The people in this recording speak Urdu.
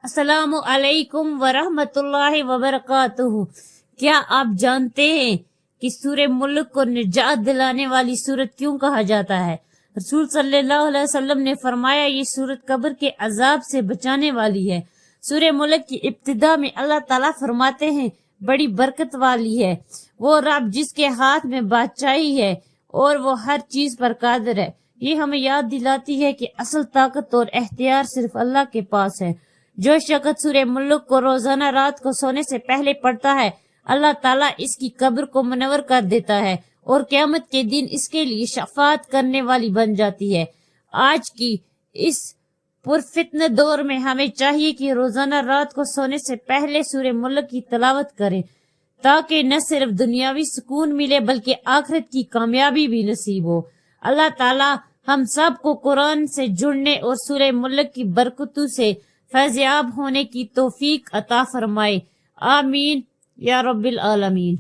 السلام علیکم ورحمۃ اللہ وبرکاتہ۔ کیا آپ جانتے ہیں کہ سورہ ملک کو نجات دلانے والی سورت کیوں کہا جاتا ہے؟ رسول صلی اللہ علیہ وسلم نے فرمایا یہ سورت قبر کے عذاب سے بچانے والی ہے۔ سورہ ملک کی ابتدا میں اللہ تعالیٰ فرماتے ہیں بڑی برکت والی ہے وہ رب جس کے ہاتھ میں بادشاہی ہے اور وہ ہر چیز پر قادر ہے۔ یہ ہمیں یاد دلاتی ہے کہ اصل طاقت اور اختیار صرف اللہ کے پاس ہے۔ جو شخص سورہ ملک کو روزانہ رات کو سونے سے پہلے پڑھتا ہے اللہ تعالیٰ اس کی قبر کو منور کر دیتا ہے اور قیامت کے دن اس کے لیے شفاعت کرنے والی بن جاتی ہے۔ آج کی اس پرفتنہ دور میں ہمیں چاہیے کہ روزانہ رات کو سونے سے پہلے سورہ ملک کی تلاوت کریں تاکہ نہ صرف دنیاوی سکون ملے بلکہ آخرت کی کامیابی بھی نصیب ہو۔ اللہ تعالیٰ ہم سب کو قرآن سے جڑنے اور سورہ ملک کی برکتوں سے فیضیاب ہونے کی توفیق عطا فرمائے۔ آمین یا رب العالمین۔